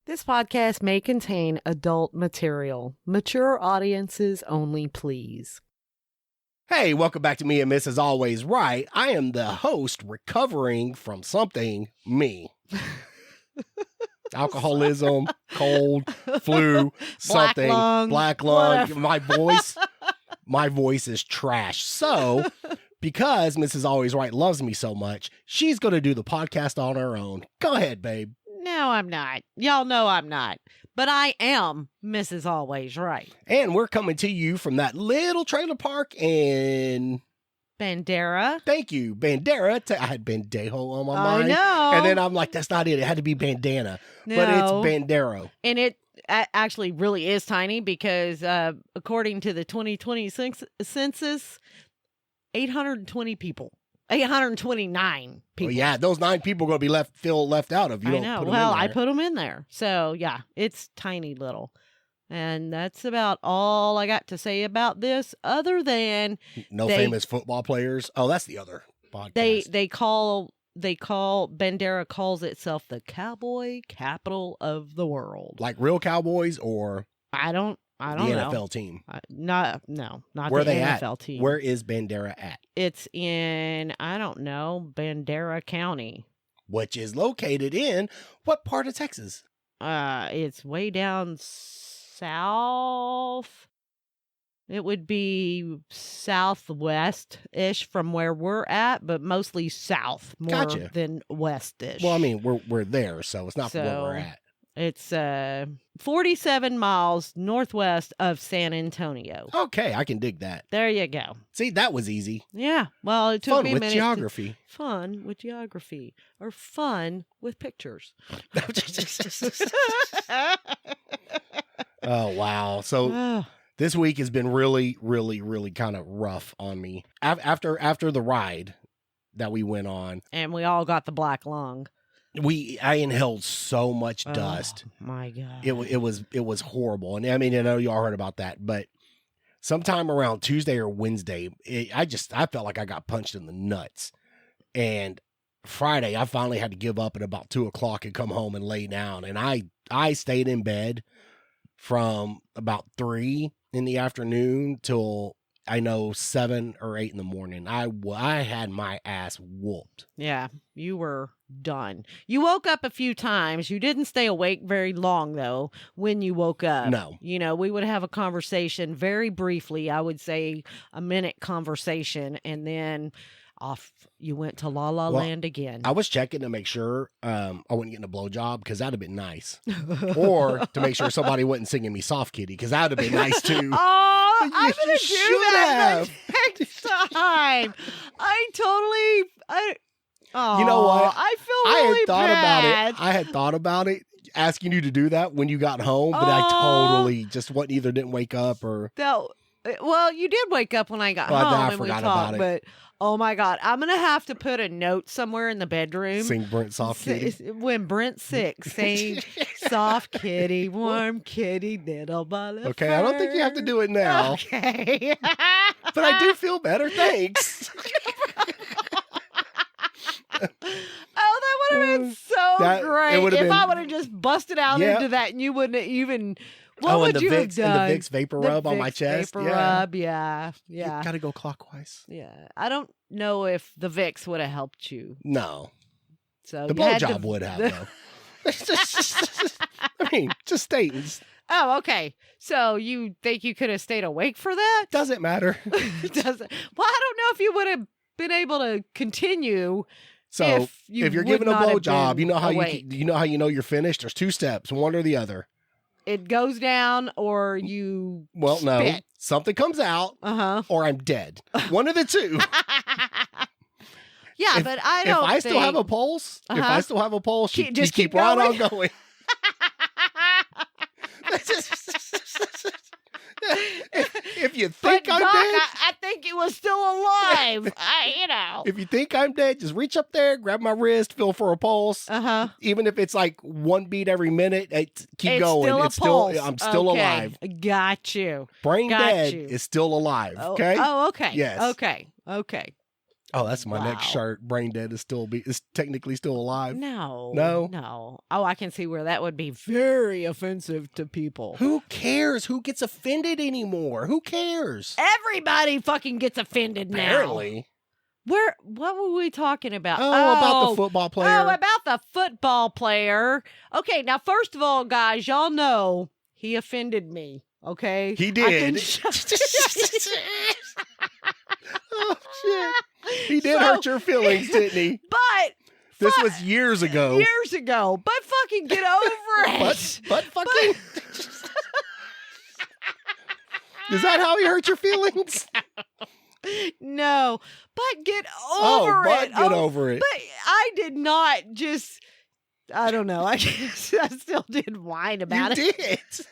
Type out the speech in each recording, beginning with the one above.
This podcast may contain adult material. Mature audiences only, please. Hey, welcome back to Me and Mrs. Always Right. I am the host recovering from something, me. Alcoholism, cold, flu, something, black lung. My voice is trash. So, because Mrs. Always Right loves me so much, she's going to do the podcast on her own. Go ahead, babe. No, I'm not. Y'all know I'm not. But I am Mrs. Always Right. And we're coming to you from that little trailer park in... Bandera. Thank you, Bandera. I had Bandejo on my mind. I know. And then I'm like, that's not it. It had to be bandana. No. But it's Bandero. And it actually really is tiny because according to the 2020 census, 820 people. 829 people. Well, yeah, those 9 people are going to be left out if you don't know. put them Well, in there. I put them in there. So, yeah, it's tiny little. And that's about all I got to say about this, other than No famous football players. Oh, that's the other podcast. they call Bandera calls itself the cowboy capital of the world. Like real Cowboys or I don't the know. NFL team? Not Where the they NFL at? team. Where is Bandera at? It's in, I don't know, Bandera County. Which is located in what part of Texas? It's way down south. It would be southwest-ish from where we're at, but mostly south more Gotcha. than west-ish. Well, I mean, we're there, so it's not where we're at. It's 47 miles northwest of San Antonio. Okay, I can dig that. There you go. See, that was easy. Yeah. Well, it took Fun me a with minute. geography. Fun with geography. Or fun with pictures. Oh, wow. So this week has been really, really, really kind of rough on me. After the ride that we went on. And we all got the black lung. I inhaled so much dust. Oh, my God. It was horrible. And I mean, I know y'all heard about that, but sometime around Tuesday or Wednesday, I felt like I got punched in the nuts. And Friday, I finally had to give up at about 2:00 and come home and lay down. And I stayed in bed from about 3 in the afternoon till 7 or 8 in the morning. I had my ass whooped. Yeah, you were done. You woke up a few times. You didn't stay awake very long, though, when you woke up. No. You know, we would have a conversation very briefly. I would say a minute conversation, and then off you went to La La Land again. I was checking to make sure I wasn't getting a blowjob because that'd have been nice. Or to make sure somebody wasn't singing me Soft Kitty because that would have been nice too. Oh, I'm You going to do should that have. next time. Oh, You know what? I feel really bad. I had thought about it, asking you to do that when you got home, but I totally just didn't wake up or. No, well, you did wake up when I got Well, home I and we forgot talked, about it. but oh my God, I'm gonna have to put a note somewhere in the bedroom. Sing Brent Soft Kitty. When Brent's sick, saying soft kitty, warm kitty, little ball of Okay, I don't think you have to do it now, Okay. but I do feel better. Thanks. Oh, that would have been so It great would have if I been- would have just busted out Yeah. into that and you wouldn't even. What would and you the have Vicks, done? and the Vicks vapor The rub on my Vicks chest. Vapor Yeah, rub, yeah. You gotta go clockwise. Yeah, I don't know if the Vicks would have helped you. No, So the you had blowjob to- would have though. I mean, just stating. Oh, okay. So you think you could have stayed awake for that? Doesn't matter. Doesn't. Well, I don't know if you would have been able to continue. So If you if you're would giving a not have blowjob, been you know how awake. you know you're finished. There's 2 steps, one or the other. It goes down, or you. Well, no, spit. something comes out, Uh or I'm dead. One of the two. huh. Yeah, If- but I If don't. I still have a pulse, Just keep keep right going. on going. If you think But I'm Doc, dead, I think he was still alive. if you think I'm dead, just reach up there, grab my wrist, feel for a pulse. Uh-huh. Even if it's like 1 beat every minute, keep It's going. still a pulse. I'm still Okay. alive. Got you. Brain Got dead you. is still alive. Okay. Oh, okay. Yes. Okay. Oh, that's my next Wow. shirt. Brain dead is technically still alive. No. No? No. Oh, I can see where that would be very offensive to people. Who cares? Who gets offended anymore? Who cares? Everybody fucking gets offended now. Apparently. What were we talking about? Oh, about the football player. Oh, about the football player. Okay, now first of all, guys, y'all know he offended me. Okay, He I did. can- Oh shit! He did So- hurt your feelings, didn't he? But This was years ago. years ago. But fucking get over it. But fucking. Is that how he hurt your feelings? No, but get Oh, over but it. get over it. But I did not just. I don't know. I guess I still did whine about You it. did.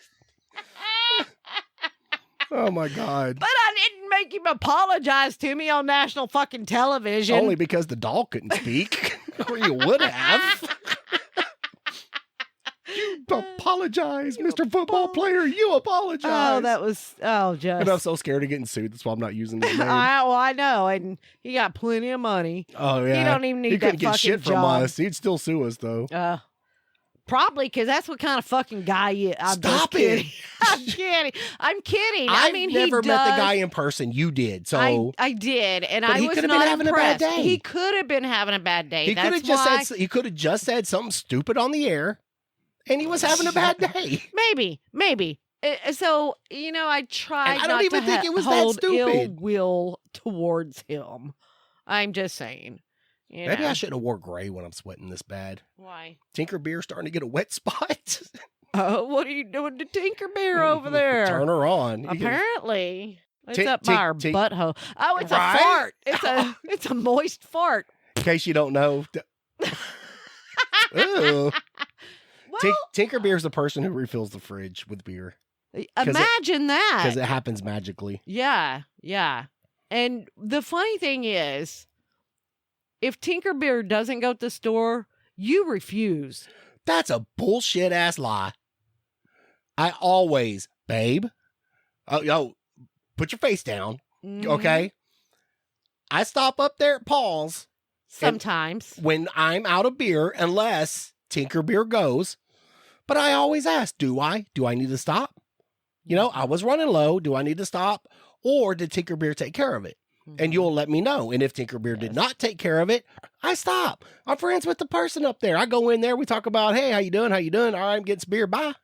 Oh my god! But I didn't make him apologize to me on national fucking television. Only because the doll couldn't speak, or you would have. You apologize, Mr. Football Player. You apologize. Oh, that was just. And I'm so scared of getting sued. That's why I'm not using his name. I know, and he got plenty of money. Oh yeah. He don't even need He that couldn't fucking get shit from job. us. He'd still sue us though. Probably because that's what kind of fucking guy he is. I'm just Stop it. kidding. I'm kidding. I'm kidding. I I've mean, never he met does. the guy in person. You did. So I did, and But I he was could have not been having a bad impressed. day. He could have been having a bad day. he could That's have just why, said he could have just said something stupid on the air, and he was having a bad day. maybe. So I tried. And I don't not even to think it was that hold stupid. ill will towards him. I'm just saying. Maybe I should have wore gray when I'm sweating this bad. Why? Tinker Beer's starting to get a wet spot. What are you doing to Tinkerbell over there? Turn her on. You can- Apparently, it's Tink- up by tink- our tink. butthole. Oh, it's Right? a fart. It's a moist fart. In case you don't know. Ooh. Well, Tinker Beer's the person who refills the fridge with beer imagine that. because it happens magically. Yeah. And the funny thing is, if Tinkerbell doesn't go to the store, you refuse. That's a bullshit ass lie. I always, babe. Yo, put your face down, Mhm. okay? I stop up there at Paul's Sometimes. when I'm out of beer, unless Tinker Beer goes. But I always ask, do I? Do I need to stop? I was running low. Do I need to stop? Or did Tinker Beer take care of it? And Mhm. you'll let me know. And if Tinker Beer did Yes. not take care of it, I stop. I'm friends with the person up there. I go in there. We talk about, hey, how you doing? How you doing? All right, I'm getting some beer. Bye.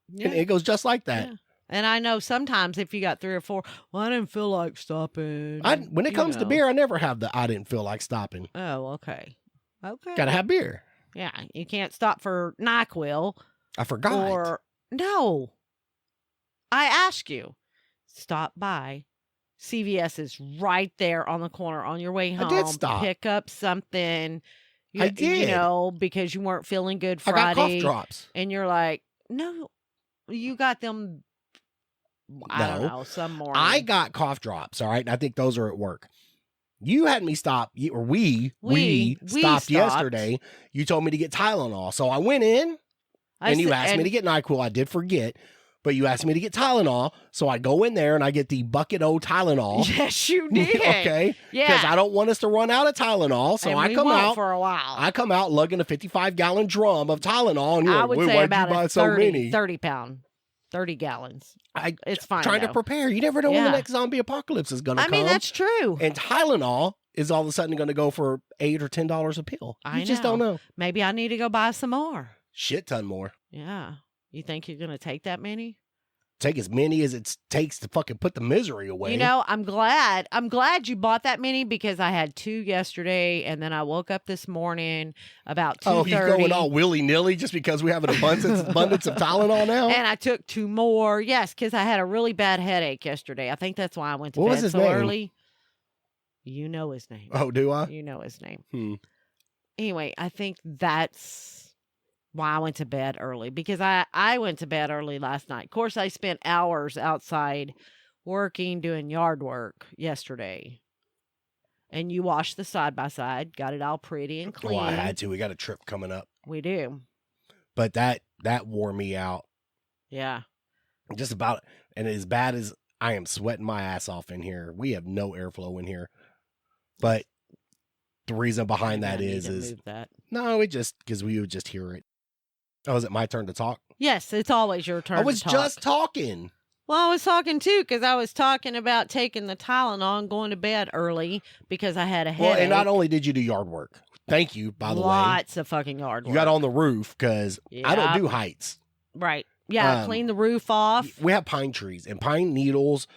Yeah. And it goes just like that. Yeah. And I know sometimes if you got 3 or 4, well, I didn't feel like stopping. When it comes to beer, I never have I didn't feel like stopping. Oh, okay. Okay. Gotta have beer. Yeah, you can't stop for NyQuil I forgot. or no. I ask you, stop by. CVS is right there on the corner on your way I home. did stop. Pick up something. I did. Because you weren't feeling good I got Friday. cough drops. And you're like, no, you got them. I don't No. know, some morning. I got cough drops. All right. And I think those are at work. You had me stop, or we stopped yesterday. You told me to get Tylenol. So I went in and you asked me to get NyQuil. I did forget, but you asked me to get Tylenol. So I go in there and I get the bucket o Tylenol. Yes, you did. Okay. Yeah. Because I don't want us to run out of Tylenol. So And I we come won't out. for a while. I come out lugging a 55-gallon drum of Tylenol. And you're I like, would "Wait, say why'd about you buy a so 30, many? 30 pound, 30 gallons. It's fine. Trying to though. prepare. You never know when Yeah. the next zombie apocalypse is going to I come. mean, that's true. And Tylenol is all of a sudden going to go for $8 or $10 a pill. I You just don't know. Maybe I need to go buy some more. Shit ton more. Yeah. You think you're going to take that many? Take as many as it takes to fucking put the misery away. I'm glad you bought that many because I had 2 yesterday and then I woke up this morning about 2:30. Oh, you're going all willy-nilly just because we have an abundance of Tylenol now? And I took 2 more. Yes, because I had a really bad headache yesterday. I think that's why I went to What bed was his so name? early. You know his name. Oh, do I? You know his name. Hmm. Anyway, I think that's why I went to bed early because I went to bed early last night. Of course, I spent hours outside working, doing yard work yesterday. And you washed the side-by-side, got it all pretty and clean. Well, I had to. We got a trip coming up. We do. But that wore me out. Yeah. Just about. And as bad as I am sweating my ass off in here, we have no airflow in here. But the reason behind Maybe that I need is to move that. no, it just because we would just hear it. Oh, is it my turn to talk? Yes, it's always your turn. I was to talk. just talking. Well, I was talking too because I was talking about taking the Tylenol and going to bed early because I had a headache. Well, and not only did you do yard work. Thank you, by the way. Lots of fucking yard work. You got on the roof because I don't Yep. do heights. Right. Yeah, clean the roof off. We have pine trees, and pine needles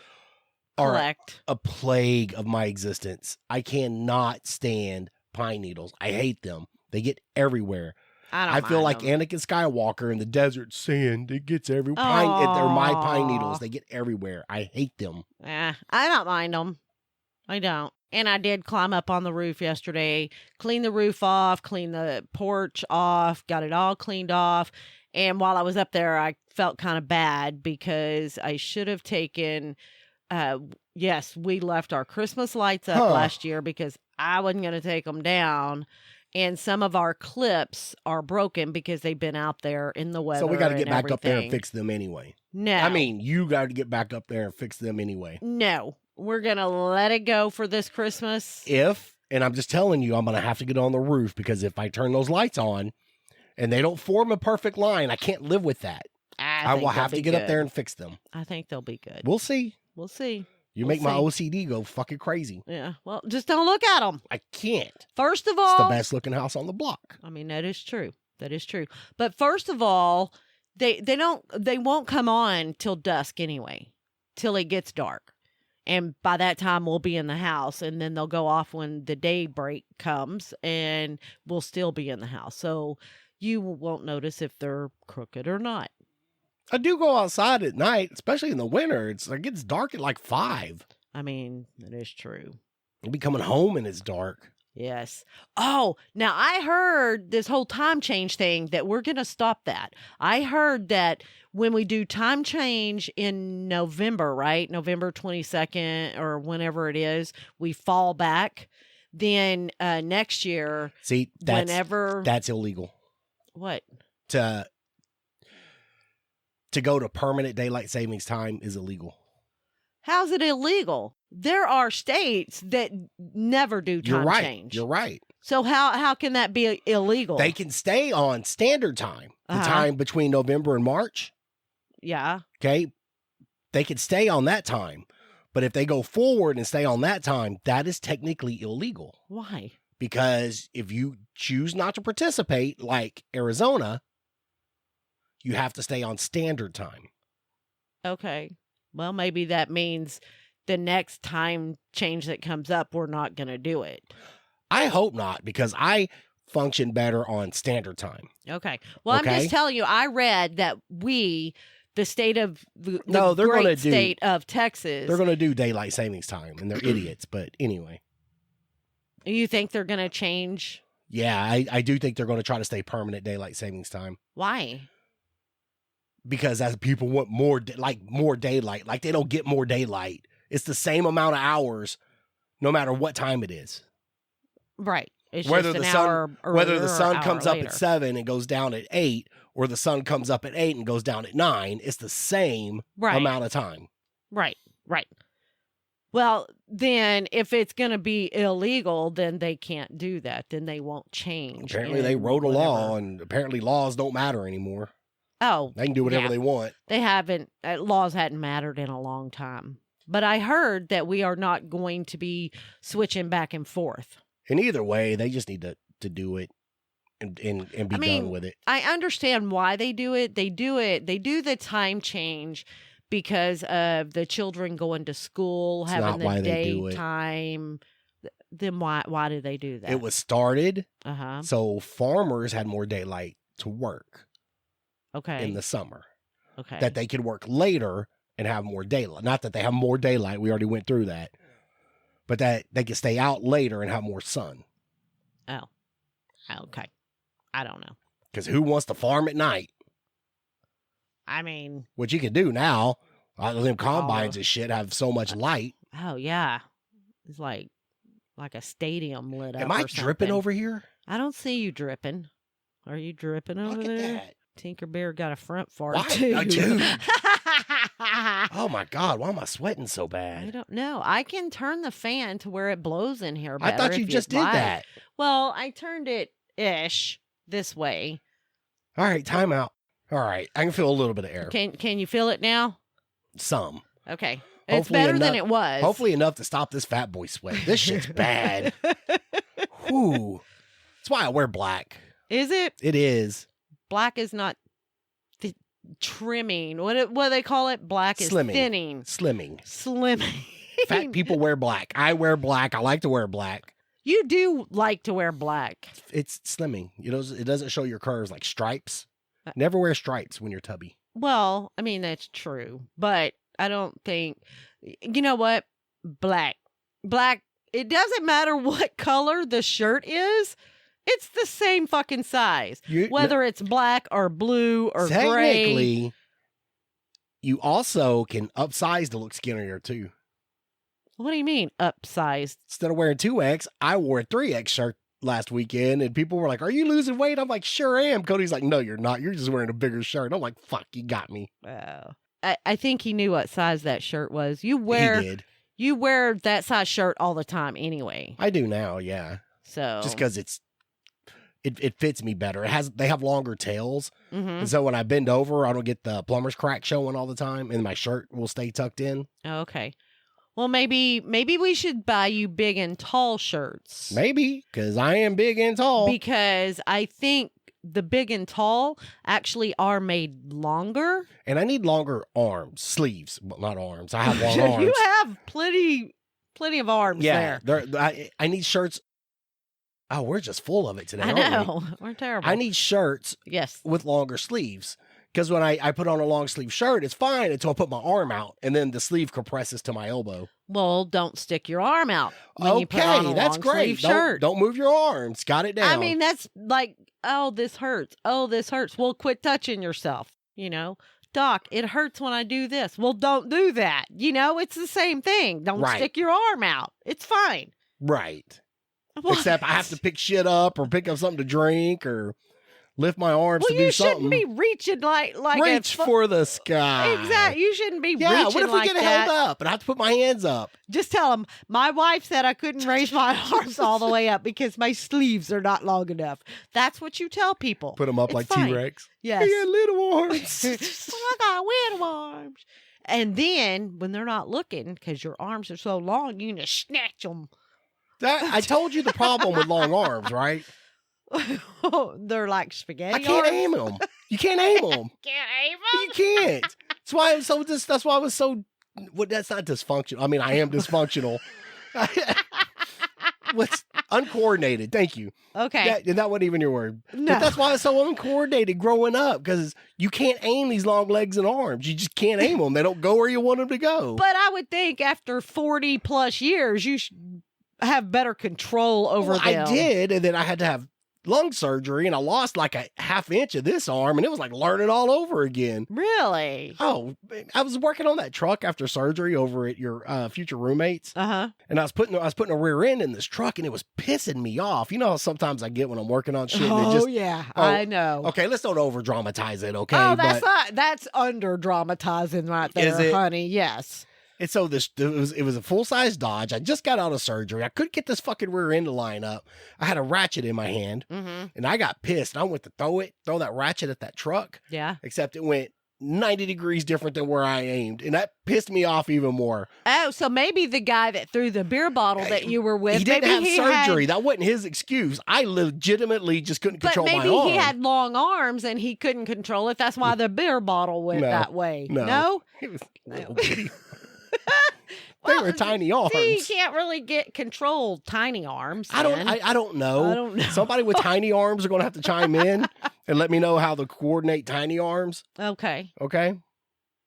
are Collect. a plague of my existence. I cannot stand pine needles. I hate them. They get everywhere. I feel like them. Anakin Skywalker in the desert sand. It gets everywhere. They're my pine needles. They get everywhere. I hate them. I don't mind them. I don't. And I did climb up on the roof yesterday, clean the roof off, clean the porch off, got it all cleaned off. And while I was up there, I felt kind of bad because I should have taken, yes, we left our Christmas lights up last year because I wasn't going to take them down. And some of our clips are broken because they've been out there in the weather. So we got to get back everything. up there and fix them anyway. No. I mean, you got to get back up there and fix them anyway. No. We're going to let it go for this Christmas. And I'm just telling you, I'm going to have to get on the roof because if I turn those lights on and they don't form a perfect line, I can't live with that. I will have to get up there and fix them. I think they'll be good. We'll see. We'll see. You make my OCD go fucking crazy. Yeah. Well, just don't look at them. I can't. First of all, it's the best looking house on the block. I mean, that is true. That is true. But first of all, they won't come on till dusk anyway, till it gets dark. And by that time we'll be in the house, and then they'll go off when the daybreak comes, and we'll still be in the house. So you won't notice if they're crooked or not. I do go outside at night, especially in the winter. It gets dark at like 5. I mean, that is true. You'll be coming home and it's dark. Yes. Oh, now I heard this whole time change thing that we're going to stop that. I heard that when we do time change in November, right? November 22nd or whenever it is, we fall back. Then next year, see, whenever that's illegal. What? To go to permanent daylight savings time is illegal. How's it illegal? There are states that never do time change. You're right. So how can that be illegal? They can stay on standard time, the time between November and March. Yeah. Okay. They can stay on that time. But if they go forward and stay on that time, that is technically illegal. Why? Because if you choose not to participate, like Arizona, you have to stay on standard time. Okay. Well, maybe that means the next time change that comes up, we're not going to do it. I hope not, because I function better on standard time. Okay. Well, I'm just telling you, I read that the state of the great state of Texas. They're going to do daylight savings time, and they're idiots. But anyway. You think they're going to change? Yeah, I do think they're going to try to stay permanent daylight savings time. Why? Because as people want more daylight, like they don't get more daylight. It's the same amount of hours, no matter what time it is. Right. It's whether just the an sun, hour whether the sun comes later. up at 7 and goes down at 8, or the sun comes up at 8 and goes down at 9, it's the same amount of time. Right. Right. Well, then if it's going to be illegal, then they can't do that. Then they won't change. Apparently they wrote a law, and apparently laws don't matter anymore. Oh. They can do whatever they want. They haven't, laws hadn't mattered in a long time. But I heard that we are not going to be switching back and forth. And either way, they just need to do it and be done with it. I understand why they do it. They do the time change because of the children going to school, It's having not the why they do it. daytime. Then why do they do that? It was started Uh-huh. so farmers had more daylight to work Okay. in the summer. Okay. That they could work later and have more daylight. Not that they have more daylight. We already went through that. But that they can stay out later and have more sun. Oh. Okay. I don't know. Because who wants to farm at night? I mean. What you can do now, them combines and shit have so much light. Oh, yeah. It's like a stadium lit up. Am I dripping over here? I don't see you dripping. Are you dripping over Look at there? that. Tinker Bear got a front fart Why? too. Dude. Oh my God, why am I sweating so I bad? don't know. I can turn the fan to where it blows in here I better. thought you if just you'd did like. that. Well, I turned it ish this way. All right, time out. All right, I can feel a little bit of air. Can you feel it now? Some. Okay. It's Hopefully better than enough- it was. Hopefully enough to stop this fat boy sweat. This shit's bad. Whew. That's why I wear black. Is it? It is. Black is not trimming. What do they call it? Black is Slimming. thinning. Slimming. Slimming. Fat people wear black. I wear black. I like to wear black. You do like to wear black. It's slimming. You know, it doesn't show your curves like stripes. Uh, Never wear stripes when you're tubby. Well, I mean, that's true. But I don't think, you know what? Black. It doesn't matter what color the shirt is. It's the same fucking size. Whether it's black or blue or gray. Technically, you also can upsize to look skinnier too. What do you mean upsized? Instead of wearing 2X, I wore a 3X shirt last weekend, and people were like, "Are you losing weight?" I'm like, "Sure am." Cody's like, "No, you're not. You're just wearing a bigger shirt." I'm like, "Fuck, you got me." Oh. I think he knew what size that shirt was. He did. You wear that size shirt all the time anyway. I do now, yeah. So Just because it fits me better. They have longer tails, Mhm. and so when I bend over, I don't get the plumber's crack showing all the time, and my shirt will stay tucked in. Okay. Well, maybe we should buy you big and tall shirts. Maybe because I am big and tall. Because I think the big and tall actually are made longer. And I need longer arms, sleeves, well, not arms. I have long arms. You have plenty of arms Yeah, there. I need shirts. Oh, we're just full of it today. I aren't we? know. We're terrible. I need shirts Yes. with longer sleeves because when I put on a long sleeve shirt, it's fine until I put my arm out, and then the sleeve compresses to my elbow. Well, don't stick your arm out when you put on a that's long great. sleeve shirt. Don't move your arms. Got it down. I mean, that's like, oh, this hurts. Oh, this hurts. Well, quit touching yourself. You know, Doc, it hurts when I do this. Well, don't do that. You know, it's the same thing. Don't Right. stick your arm out. It's fine. right. What? Except I have to pick shit up or pick up something to drink or lift my arms Well, to do you something. shouldn't be reaching like Reach for the sky. Exactly. You shouldn't be Yeah, reaching what if we like get that. held up and I have to put my hands up? Just tell them, my wife said I couldn't raise my arms all the way up because my sleeves are not long enough. That's what you tell people. Put them up It's like fine. T-Rex. Yes. I got little arms. Well, I got little arms. And then when they're not looking, because your arms are so long, you can just snatch them. I told you the problem with long arms, right? They're like spaghetti. I can't arms. aim them. You can't aim them. Can't aim You can't. That's why I'm so. That's why I was so. Well, that's not dysfunctional. I mean, I am dysfunctional. What's uncoordinated? Thank you. Okay. That wasn't even your word. No. But that's why it's so uncoordinated growing up because you can't aim these long legs and arms. You just can't aim them. They don't go where you want them to go. But I would think after 40 plus years, you should have better control over Well, them. I did, and then I had to have lung surgery, and I lost like a half inch of this arm, and it was like learning all over again. Really? Oh, I was working on that truck after surgery over at your future roommates, Uh-huh. and I was putting a rear end in this truck, and it was pissing me off. You know how sometimes I get when I'm working on shit. And it Oh, just, yeah. oh, I know. okay, let's don't over dramatize it, okay? Oh, that's under dramatizing right there, Is it? honey. Yes. And so it was a full size Dodge. I just got out of surgery. I couldn't get this fucking rear end to line up. I had a ratchet in my hand, Mm-hmm. and I got pissed. I went to throw that ratchet at that truck. Yeah. Except it went 90 degrees different than where I aimed. And that pissed me off even more. Oh, so maybe the guy that threw the beer bottle that you were with, He didn't maybe have surgery. That wasn't his excuse. I legitimately just couldn't but control my maybe arm. he had long arms and he couldn't control it. That's why the beer bottle went No, that way. no. No? It was little bitty. They Well, were tiny arms. See, you can't really get controlled tiny arms. I don't then. I don't know. I don't know. Somebody with tiny arms are going to have to chime in and let me know how to coordinate tiny arms. Okay. Okay?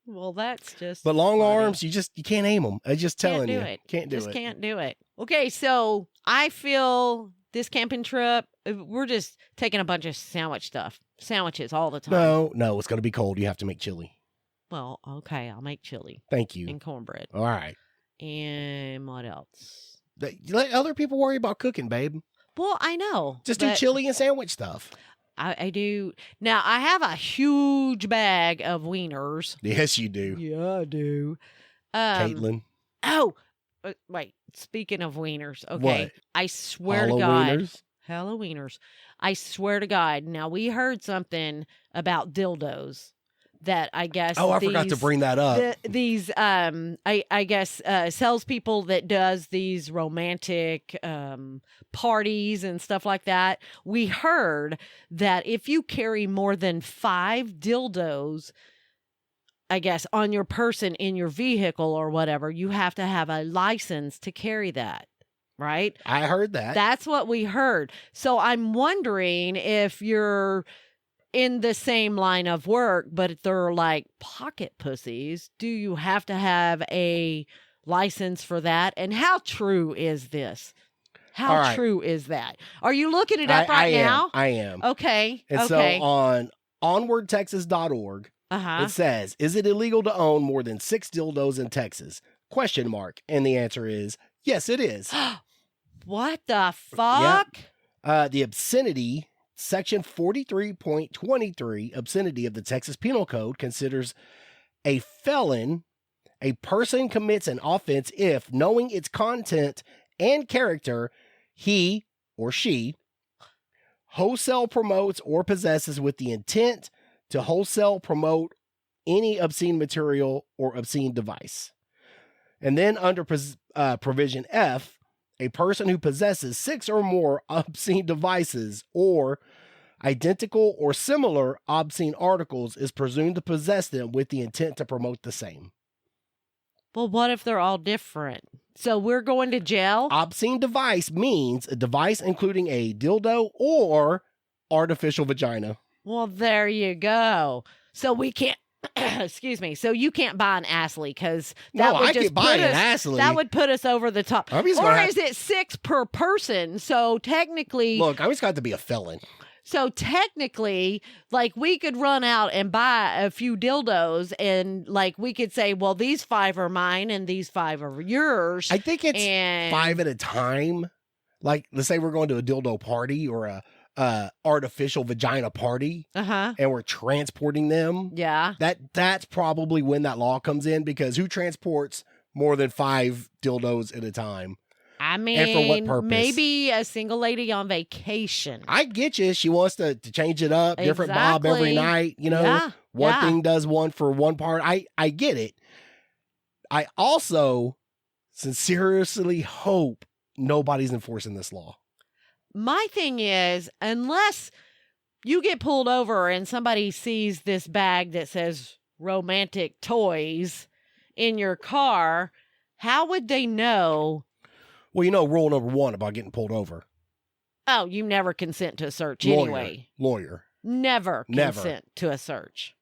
Well, that's just. But long funny. arms, you can't aim them. I'm just telling do you. it. Can't do Just it. can't do it. Okay, so I feel this camping trip, we're just taking a bunch of sandwiches all the time. No, it's going to be cold. You have to make chili. Well, okay, I'll make chili Thank you. and cornbread. All right. And what else? Let other people worry about cooking, babe. Well, I know. Just do but chili and sandwich stuff. I do. Now, I have a huge bag of wieners. Yes, you do. Yeah, I do. Caitlin. Oh, wait. Speaking of wieners, okay. What? I swear to God. Halloweeners? Halloweeners. I swear to God. Now, we heard something about dildos that I guess. Oh, I forgot to bring that up. These, I guess, salespeople that does these romantic parties and stuff like that. We heard that if you carry more than 5 dildos, I guess, on your person in your vehicle or whatever, you have to have a license to carry that. Right? I heard that. That's what we heard. So I'm wondering if you're in the same line of work, but they're like pocket pussies. Do you have to have a license for that? And how true is this? How true is that? Are you looking it up now? I am. Okay. And okay. so on onwardtexas.org, it says, is it illegal to own more than 6 dildos in Texas? ? And the answer is, yes, it is. What the fuck? Yep. The obscenity, section 43.23, obscenity of the Texas Penal Code considers a felon, a person commits an offense if, knowing its content and character, he or she wholesale promotes or possesses with the intent to wholesale promote any obscene material or obscene device. And then under provision F, a person who possesses 6 or more obscene devices or identical or similar obscene articles is presumed to possess them with the intent to promote the same. Well, what if they're all different? So we're going to jail? Obscene device means a device including a dildo or artificial vagina. Well, there you go. So we can't, excuse me. So you can't buy an Astley because that would I just could buy an Astley. That would put us over the top. Or is it 6 per person? So technically, look, I just got to be a felon. So technically, like, we could run out and buy a few dildos and, like, we could say, well, these 5 are mine and these 5 are yours. I think it's 5 at a time. Like, let's say we're going to a dildo party or a artificial vagina party, and we're transporting them. Yeah. That's probably when that law comes in, because who transports more than 5 dildos at a time? I mean, and for what purpose? Maybe a single lady on vacation. I get you. She wants to change it up, different Bob every night. You know, one thing does one for one part. I get it. I also sincerely hope nobody's enforcing this law. My thing is, unless you get pulled over and somebody sees this bag that says romantic toys in your car, how would they know? Well, you know, rule number 1 about getting pulled over. Oh, you never consent to a search anyway. Lawyer. Never consent to a search.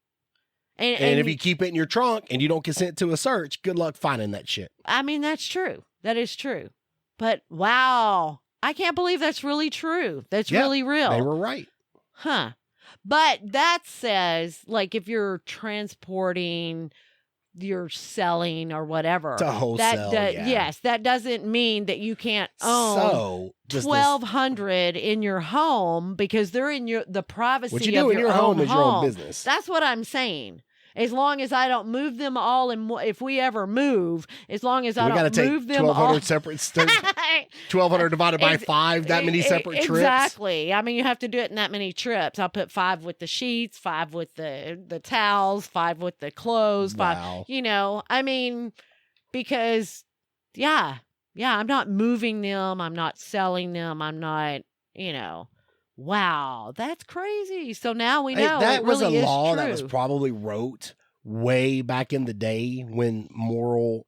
And if you keep it in your trunk and you don't consent to a search, good luck finding that shit. I mean, that's true. That is true. But wow, I can't believe that's really true. That's really real. They were right. Huh. But that says, like, if you're transporting, you're selling or whatever. To wholesale, yes, that doesn't mean that you can't own 1,200 in your home because they're in the privacy of your own home. What you do in your home is your own business. That's what I'm saying. As long as I don't move them all, and if we ever move, as long as I don't move them all. 1,200 separate 1,200 divided by 5, that many separate trips. Exactly. I mean, you have to do it in that many trips. I'll put 5 with the sheets, 5 with the towels, 5 with the clothes, 5, you know, I mean, because, yeah, I'm not moving them. I'm not selling them. I'm not, you know. Wow, that's crazy. So now we know that was really a law true. That was probably wrote way back in the day when moral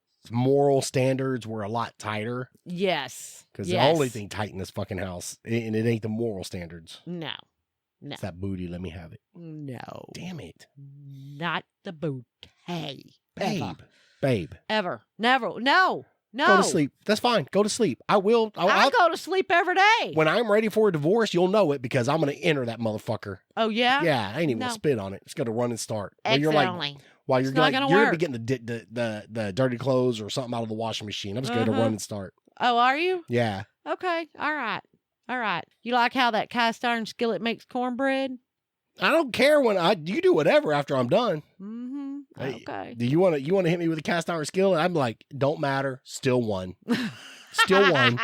standards were a lot tighter. Yes. Because the only thing tight in this fucking house, and it ain't the moral standards. No. It's that booty. Let me have it. No. Damn it. Not the booty. Babe. Ever. Never. No. Go to sleep. That's fine. Go to sleep. I will. I'll go to sleep every day. When I'm ready for a divorce, you'll know it because I'm going to enter that motherfucker. Oh, yeah? Yeah. I ain't even going to spit on it. It's going to run and start. Exit only. While you're going to be getting the dirty clothes or something out of the washing machine. I'm just going to run and start. Oh, are you? Yeah. Okay. All right. All right. You like how that cast iron skillet makes cornbread? I don't care you do whatever after I'm done. Mm-hmm. Hey, Okay. Do you want to hit me with a cast iron skillet? I'm like, don't matter. Still won. Still won.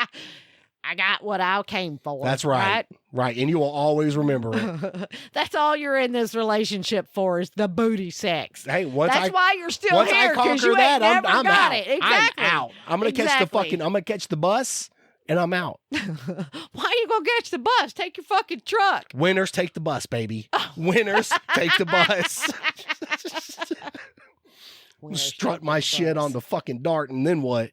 I got what I came for. That's right. Right. And you will always remember it. That's all you're in this relationship for is the booty sex. Hey, That's why you're still once here, I conquer you that, ain't never I'm got out. it. Exactly. I'm out. I'm gonna catch the bus and I'm out. Why you gonna catch the bus? Take your fucking truck. Winners take the bus, baby. Winners take the bus. Strut my shit on the fucking dart, and then what?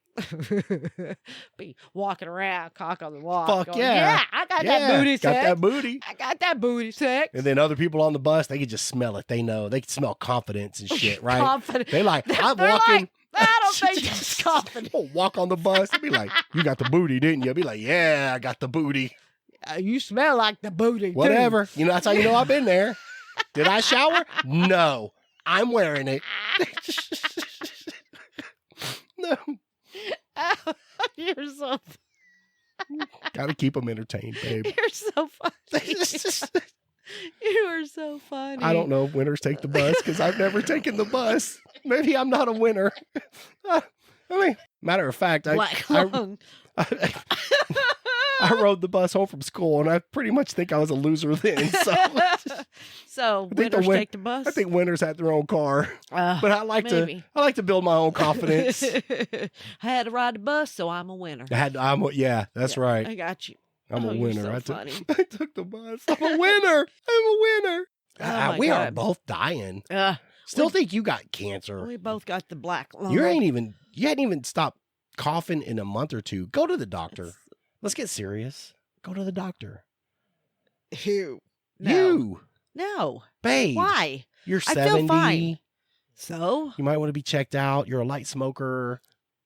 Be walking around, cock on the walk. Fuck going, yeah. I got that booty sex. Got that booty. I got that booty sex. And then other people on the bus, they can just smell it. They know. They can smell confidence and shit, right? Confident. They like, I'm They're walking. like, I don't think that's confident. I'll walk on the bus and be like, you got the booty, didn't you? I'll be like, yeah, I got the booty. You smell like the booty, too. Whatever. You know, that's how you know I've been there. Did I shower? No. I'm wearing it. No. Oh, you're so Got to keep them entertained, babe. You're so funny. You are so funny. I don't know if winners take the bus because I've never taken the bus. Maybe I'm not a winner. I mean, matter of fact, Black lung. I rode the bus home from school, and I pretty much think I was a loser then. So, Winners take the bus. I think winners have their own car, but I like to build my own confidence. I had to ride the bus, so I'm a winner. Yeah, that's right. I got you. I'm a winner. You're I so funny. I took the bus. I'm a winner. I'm a winner. Oh my We are God. both dying. We- Think you got cancer. We both got the black lung. You hadn't even stopped coughing in a month or two. Go to the doctor. Let's get serious. Go to the doctor. Who? No. You, No. babe. Why? You're I 70. feel fine. So? You might want to be checked out. You're a light smoker.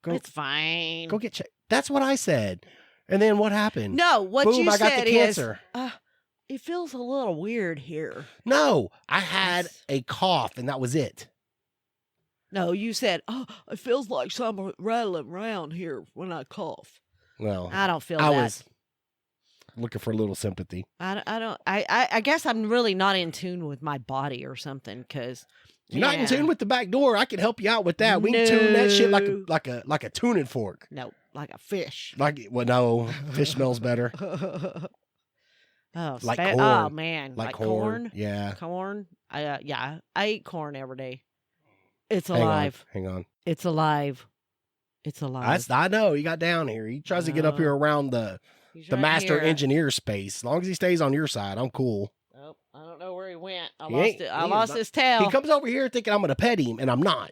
It's fine. Go get checked. That's what I said. And then what happened? No, what Boom, you I got said the is, cancer. it feels a little weird here. No, I had a cough and that was it. No, you said, it feels like something rattling around here when I cough. Well, I don't feel I that. was looking for a little sympathy. I guess I'm really not in tune with my body or something because You're not in tune with the back door. I can help you out with that. We can tune that shit No. like a tuning fork. No, like a fish. No, fish smells better. Oh, Like oh corn. man, Like corn. Yeah. Corn. I eat corn every day. It's Hang on, alive. Hang on. It's alive. It's alive. I know. He got down here. He tries to get up here around the He's the right master here. engineer space. As long as he stays on your side, I'm cool. Oh, I don't know where he went. I He lost ain't- it. he I is lost not- his tail. He comes over here thinking I'm going to pet him, and I'm not.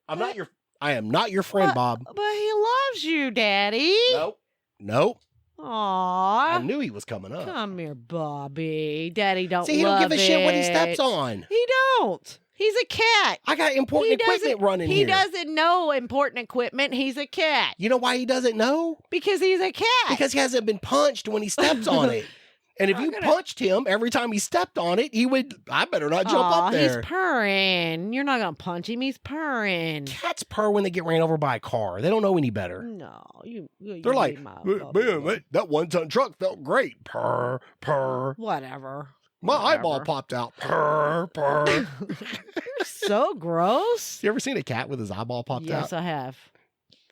I am not your friend, Bob. But he loves you, Daddy. Nope. I Aw. knew he was coming up. Come here, Bobby. Daddy don't See, he don't love give a shit what he steps it. on. He don't. He's a cat. I got important equipment running He here. doesn't know important equipment. He's a cat. You know why he doesn't know? Because he's a cat. Because he hasn't been punched when he steps on it. And if I'm you gonna- punched him every time he stepped on it, I better not jump Aw, up there. He's purring. You're not going to punch him. He's purring. Cats purr when they get ran over by a car. They don't know any better. No, you They're like, leave my man, puppy that one-ton truck felt great. Purr, purr. Whatever. My eyeball Whatever. popped out. Purr, purr. You're so gross. You ever seen a cat with his eyeball popped Yes, out? I have.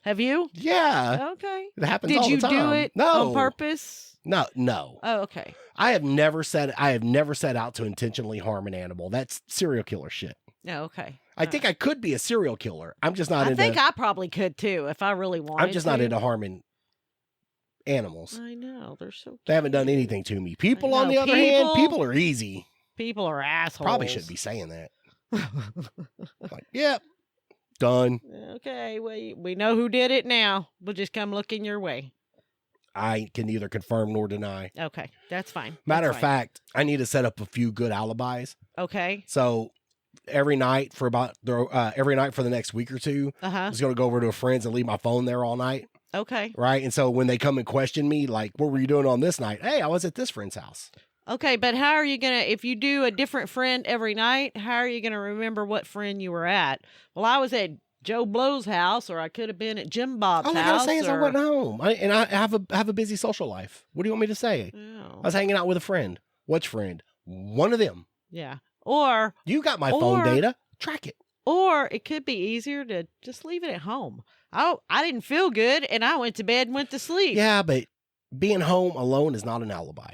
Have you? Yeah. Okay. It happens Did all you the time. do it No. on purpose? No. Oh, okay. I have never set out to intentionally harm an animal. That's serial killer shit. Oh, okay. I think I could be a serial killer. I'm just not I into think I probably could too if I really wanted I'm just to. not into harming animals. I know. They're so They haven't done cute. anything to me. People, I on the know. other hand, People- people are easy. People are assholes. Probably shouldn't be saying that. Like, yep, done. Okay, we know who did it now. We'll just come looking your way. I can neither confirm nor deny. Okay, that's fine. Matter That's of fine. fact, I need to set up a few good alibis. Okay. So every night for the next week or two, Uh huh. I'm just gonna go over to a friend's and leave my phone there all night, Okay. right? And so when they come and question me, like, "What were you doing on this night?" Hey, I was at this friend's house. Okay, but how are you gonna? If you do a different friend every night, how are you gonna remember what friend you were at? Well, I was at Joe Blow's house, or I could have been at Jim Bob's All I house. gotta say is I or... wasn't home, I have a busy social life. What do you want me to say? I Oh, was hanging out with a friend. Which friend? One of them. yeah. Or You got my phone Or- data. Track it. it could be easier to just leave it at home. I didn't feel good, and I went to bed and went to sleep. Yeah, but being home alone is not an alibi.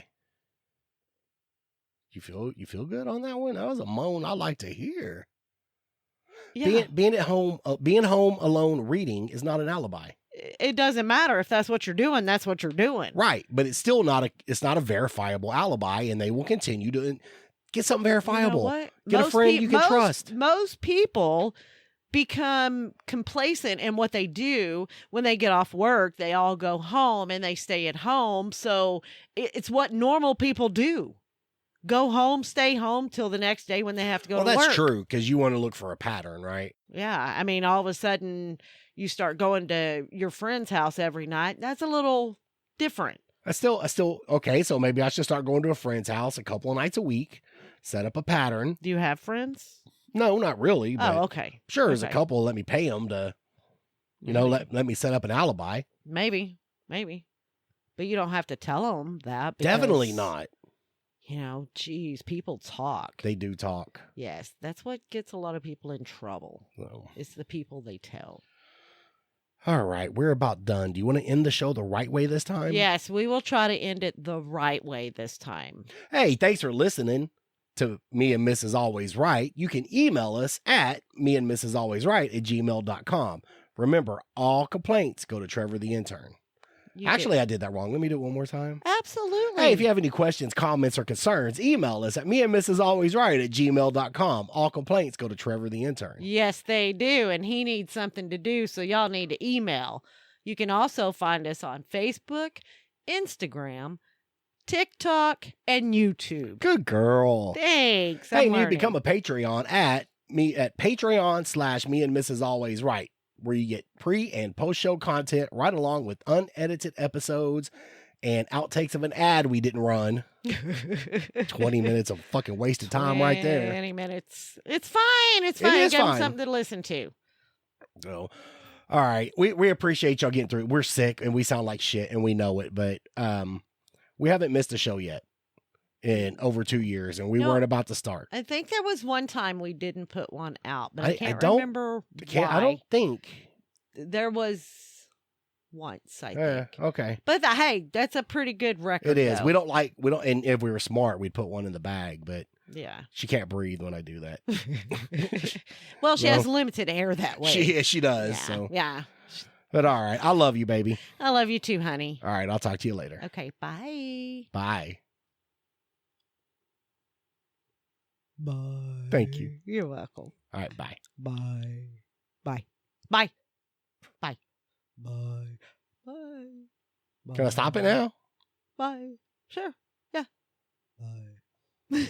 You feel good on that one? That was a moan I like to hear. Yeah. Being home alone reading is not an alibi. It doesn't matter if that's what you're doing. That's what you're doing. Right, but it's still not a verifiable alibi, and they will continue to get something verifiable. You know what? Get a friend you can trust. Most people become complacent in what they do when they get off work. They all go home and they stay at home. So it's what normal people do. Go home, stay home till the next day when they have to go to work. Well, that's true, because you want to look for a pattern, right? Yeah. I mean, all of a sudden you start going to your friend's house every night. That's a little different. I still okay, so maybe I should start going to a friend's house a couple of nights a week, set up a pattern. Do you have friends? No, not really. But Oh, okay. sure, as a Okay. couple, let me pay them to, let me set up an alibi. Maybe. But you don't have to tell them that. Definitely because, not. Geez, people talk. They do talk. Yes, that's what gets a lot of people in trouble. So. It's the people they tell. All right, we're about done. Do you want to end the show the right way this time? Yes, we will try to end it the right way this time. Hey, thanks for listening to Me and Mrs. Always Right. You can email us at meandmrsalwaysright@gmail.com. Remember, all complaints go to Trevor the intern. Actually, I did that wrong. Let me do it one more time. Absolutely. Hey, if you have any questions, comments, or concerns, email us at meandmrsalwaysright@gmail.com. All complaints go to Trevor the intern. Yes, they do. And he needs something to do, so y'all need to email. You can also find us on Facebook, Instagram, TikTok, and YouTube. Good girl. Thanks. Hey, I'm you need to learning. become a Patreon at Patreon/meandmrsalwaysright, where you get pre and post show content right along with unedited episodes and outtakes of an ad we didn't run. 20 minutes of fucking wasted time right there. 20 minutes. It's fine. It's It fine. is Give 'em fine. something to listen to. So, all right. We appreciate y'all getting through it. We're sick and we sound like shit and we know it, but we haven't missed a show yet in over 2 years, and we No. weren't about to start. I think there was one time we didn't put one out, but I I can't don't- remember I why. don't think. There was once, I Yeah, think. okay. But hey, that's a pretty good record. It is. though. We don't, and if we were smart, we'd put one in the bag, but Yeah. she can't breathe when I do that. Well, she No. has limited air that way. She does. Yeah. So, Yeah. but all right. I love you, baby. I love you too, honey. All right. I'll talk to you later. Okay. Bye. Bye. Bye. Thank you. You're welcome. All right. Bye. Bye. Bye. Bye. Bye. Bye. Can I stop it now? Bye. Sure. Bye. Yeah.